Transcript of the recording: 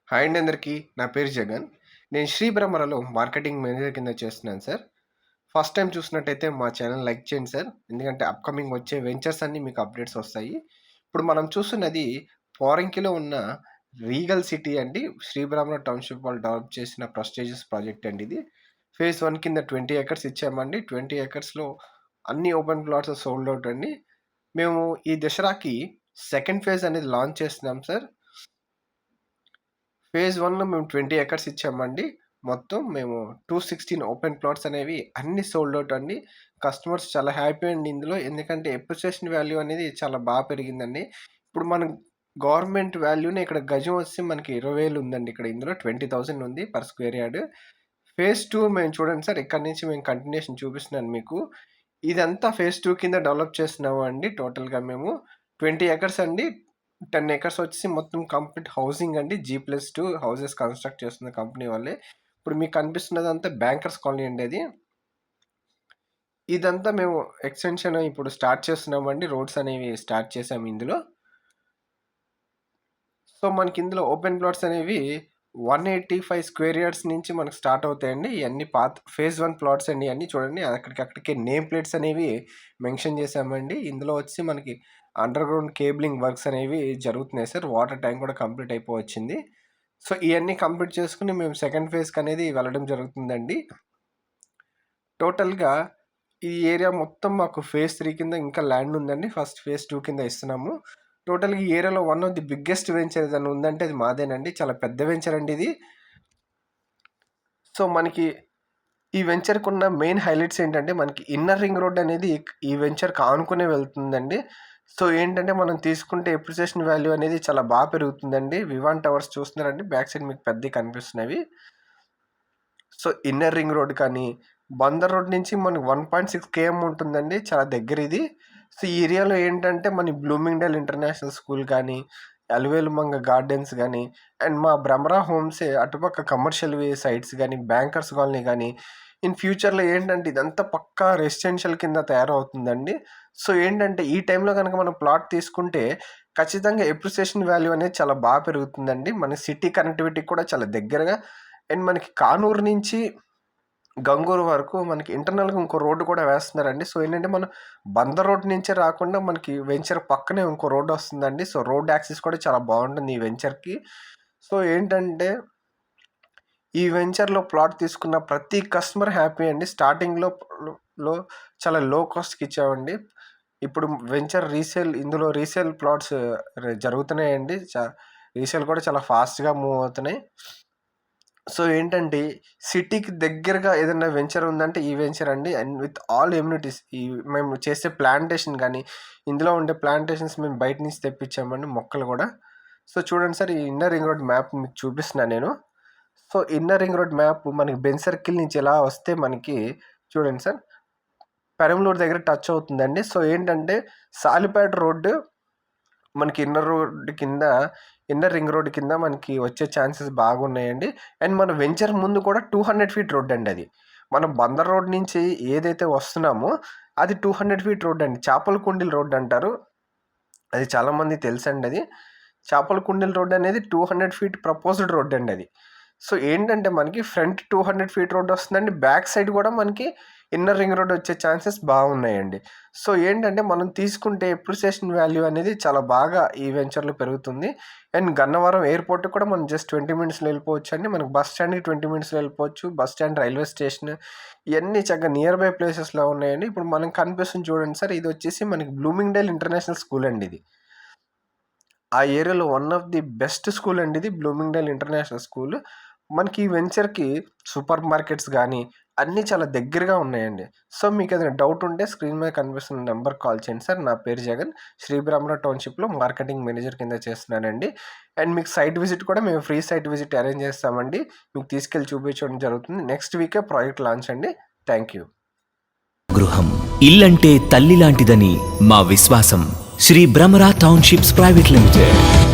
Hi అండి అందరికీ. నా పేరు జగన్. నేను శ్రీ బ్రహ్మరలో మార్కెటింగ్ మేనేజర్ కింద చేస్తున్నాను సార్. ఫస్ట్ టైమ్ చూసినట్టయితే మా ఛానల్ లైక్ చేయండి సార్. ఎందుకంటే అప్‌కమింగ్ వచ్చే వెంచర్స్ అన్నీ మీకు అప్డేట్స్ వస్తాయి. ఇప్పుడు మనం చూస్తున్నది పోరంకిలో ఉన్న రీగల్ సిటీ అండి. శ్రీ బ్రహ్మర టౌన్‌షిప్ వాళ్ళు డెవలప్ చేసిన ప్రెస్టీజియస్ ప్రాజెక్ట్ అండి ఇది. ఫేజ్ 1 కింద 20 ఎకర్స్ ఇచ్చామండి. 20 ఎకర్స్‌లో అన్ని ఓపెన్ ప్లాట్స్ సోల్డ్ ఔట్ అండి. మేము ఈ దసరాకి సెకండ్ ఫేజ్ అనేది లాంచ్ చేస్తున్నాం సార్. ఫేజ్ 1లో మేము 20 ఎకర్స్ ఇచ్చామండి. మొత్తం మేము 216 ఓపెన్ ప్లాట్స్ అనేవి అన్నీ సోల్డ్ ఔట్ అండి. కస్టమర్స్ చాలా హ్యాపీ అండి ఇందులో. ఎందుకంటే అప్రిసియేషన్ వాల్యూ అనేది చాలా పెరిగిందండి. ఇప్పుడు మనం గవర్నమెంట్ వాల్యూనే ఇక్కడ గజం వచ్చి మనకి 20,000 ఉందండి. ఇక్కడ ఇందులో 20,000 ఉంది పర్ స్క్వేర్ యార్డ్. ఫేజ్ 2 మేము చూడండి సార్, ఇక్కడ నుంచి మేము కంటిన్యూషన్ చూపిస్తున్నాను మీకు. ఇదంతా ఫేజ్ 2 కింద డెవలప్ చేస్తున్నాము అండి. టోటల్‌గా మేము 20 ఎకర్స్ అండి. 10 ఎకర్స్ వచ్చేసి మొత్తం కంప్లీట్ హౌసింగ్ అండి. G+2 హౌసెస్ కన్‌స్ట్రక్ట్ చేస్తున్న కంపెనీ వాళ్ళే. ఇప్పుడు మీకు కనిపిస్తున్నదంతా బ్యాంకర్స్ కాలనీ అండి అది. ఇదంతా మేము ఎక్స్‌టెన్షన్ ఇప్పుడు స్టార్ట్ చేస్తున్నామండి. రోడ్స్ అనేవి స్టార్ట్ చేసాము ఇందులో. సో, మనకి ఇందులో ఓపెన్ ప్లాట్స్ అనేవి 185 స్క్వేర్ యార్డ్స్ నుంచి మనకు స్టార్ట్ అవుతాయండి. ఇయన్నీ ఫేజ్ 1 ప్లాట్స్ అండి ఇయన్నీ చూడండి. అక్కడికక్కడికే నేమ్ ప్లేట్స్ అనేవి మెన్షన్ చేశామండి. ఇందులో వచ్చి మనకి అండర్‌గ్రౌండ్ కేబులింగ్ వర్క్స్ అనేవి జరుగుతున్నాయి సార్. వాటర్ ట్యాంక్ కూడా కంప్లీట్ అయిపోవచ్చింది. సో, ఇయన్నీ కంప్లీట్ చేసుకొని మేము సెకండ్ ఫేజ్‌కనేది వెళ్ళడం జరుగుతుందండి. టోటల్‌గా ఈ ఏరియా మొత్తం మాకు ఫేజ్ 3 కింద ఇంకా ల్యాండ్ ఉందండి. ఫస్ట్ ఫేజ్ 2 కింద ఇస్తున్నాము. టోటల్‌గా ఈ ఏరియాలో one of the biggest venture ఏదైనా ఉందంటే అది మాదేనండి. చాలా పెద్ద వెంచర్ అండి ఇది. సో, మనకి ఈ వెంచర్‌కున్న మెయిన్ హైలైట్స్ ఏంటంటే మనకి ఇన్నర్ రింగ్ రోడ్ అనేది ఈ వెంచర్‌కి ఆనుకునే వెళ్తుందండి. సో, ఏంటంటే మనం తీసుకుంటే అప్రిసియేషన్ వాల్యూ అనేది చాలా పెరుగుతుందండి. వివాన్ టవర్స్ చూస్తున్నారండి, బ్యాక్ సైడ్ మీకు పెద్దయి కనిపిస్తున్నవి. సో, ఇన్నర్ రింగ్ రోడ్ కానీ, బందర్ రోడ్ నుంచి మనకి 1.6 కేఎం ఉంటుందండి. చాలా దగ్గర ఇది. సో, ఈ ఏరియాలో ఏంటంటే మన బ్లూమింగ్‌డేల్ ఇంటర్నేషనల్ స్కూల్ కానీ, అలివేలుమంగ గార్డెన్స్ కానీ, అండ్ మా భ్రమరా హోమ్సే అటుపక్క కమర్షియల్‌వి సైట్స్ కానీ, బ్యాంకర్స్ కాలనీ కానీ, ఇన్ ఫ్యూచర్‌లో ఏంటంటే ఇదంతా పక్కా రెసిడెన్షియల్ కింద తయారవుతుందండి. సో, ఏంటంటే ఈ టైంలో గనక మనం ప్లాట్ తీసుకుంటే ఖచ్చితంగా అప్రిసియేషన్ వాల్యూ అనేది చాలా పెరుగుతుందండి. మన సిటీ కనెక్టివిటీకి కూడా చాలా దగ్గరగా, అండ్ మనకి కానూరు నుంచి గంగూరు వరకు మనకి ఇంటర్నల్‌గా ఇంకో రోడ్డు కూడా వేస్తున్నారండి. సో, ఏంటంటే మనం బందర్ రోడ్ నుంచే రాకుండా మనకి వెంచర్ పక్కనే ఇంకో రోడ్డు వస్తుందండి. సో, రోడ్ యాక్సెస్ కూడా చాలా బాగుంటుంది ఈ వెంచర్‌కి. సో, ఏంటంటే ఈ వెంచర్‌లో ప్లాట్ తీసుకున్న ప్రతి కస్టమర్ హ్యాపీ అండి. స్టార్టింగ్‌లో చాలా లో కాస్ట్‌కి ఇచ్చామండి. ఇప్పుడు వెంచర్ ఇందులో రీసేల్ ప్లాట్స్ జరుగుతున్నాయండి. రీసేల్ కూడా చాలా ఫాస్ట్‌గా మూవ్ అవుతున్నాయి. సో, ఏంటంటే సిటీకి దగ్గరగా ఏదైనా వెంచర్ ఉందంటే ఈ వెంచర్ అండి. And with all amenities. మేము చేసే ప్లాంటేషన్ కానీ, ఇందులో ఉండే ప్లాంటేషన్స్ మేము బయట నుంచి తెప్పించామండి, మొక్కలు కూడా. సో, చూడండి సార్, ఈ ఇన్నర్ రింగ్ రోడ్ మ్యాప్ మీకు చూపిస్తున్నాను నేను. So, inner ring road map మనకి బెన్ సర్కిల్ నుంచి ఇలా వస్తే మనకి చూడండి సార్, పెరంలూరు దగ్గర టచ్ అవుతుందండి. సో, ఏంటంటే సాలిపేట రోడ్డు మనకి ఇన్నర్ రింగ్ రోడ్ కింద మనకి వచ్చే ఛాన్సెస్ బాగున్నాయండి. అండ్ మన వెంచర్ ముందు కూడా 200 ఫీట్ రోడ్ అండి అది. మనం బందర్ రోడ్ నుంచి ఏదైతే వస్తున్నామో అది 200 ఫీట్ రోడ్ అండి. చేపలకుండీల రోడ్ అంటారు. అది చాలామంది తెలుసండి అది. చేపలకుండీల రోడ్ అనేది 200 ఫీట్ ప్రపోజ్డ్ రోడ్ అండి అది. సో, ఏంటంటే మనకి ఫ్రంట్ 200 ఫీట్ రోడ్ వస్తుందండి. బ్యాక్ సైడ్ కూడా మనకి ఇన్నర్ రింగ్ రోడ్ వచ్చే ఛాన్సెస్ బాగున్నాయండి. సో, ఏంటంటే మనం తీసుకుంటే అప్రిసియేషన్ వాల్యూ అనేది చాలా బాగా ఈ వెంచర్‌లో పెరుగుతుంది. అండ్ గన్నవరం ఎయిర్‌పోర్ట్‌కి కూడా మనం జస్ట్ 20 మినిట్స్‌లో వెళ్ళిపోవచ్చండి. మనకు బస్ స్టాండ్‌కి 20 మినిట్స్‌లో వెళ్ళిపోవచ్చు. బస్ స్టాండ్, రైల్వే స్టేషన్ ఇయన్నీ చక్కగా నియర్ బై ప్లేసెస్‌లో ఉన్నాయండి. ఇప్పుడు మనకు కనిపిస్తుంది చూడండి సార్, ఇది వచ్చేసి మనకి బ్లూమింగ్‌డేల్ ఇంటర్నేషనల్ స్కూల్ అండి ఇది. ఆ ఏరియాలో one of the best school అండి ఇది, బ్లూమింగ్‌డేల్ ఇంటర్నేషనల్ స్కూల్. మనకి ఈ వెంచర్‌కి సూపర్ మార్కెట్స్ గానీ అన్నీ చాలా దగ్గరగా ఉన్నాయండి. సో, మీకు ఏదైనా డౌట్ ఉంటే స్క్రీన్ మీద కనిపిస్తున్న నెంబర్‌కి కాల్ చేయండి సార్. నా పేరు జగన్. శ్రీ బ్రహ్మర టౌన్‌షిప్‌లో మార్కెటింగ్ మేనేజర్ కింద చేస్తున్నానండి. అండ్ మీకు సైట్ విజిట్ కూడా మేము ఫ్రీ సైట్ విజిట్ అరేంజ్ చేస్తామండి. మీకు తీసుకెళ్ళి చూపించడం జరుగుతుంది. నెక్స్ట్ వీకే ప్రాజెక్ట్ లాంచ్ అండి. Thank you. గృహం ఇల్లంటే తల్లి లాంటిదని మా విశ్వాసం. Shri Brahmara townships private limited.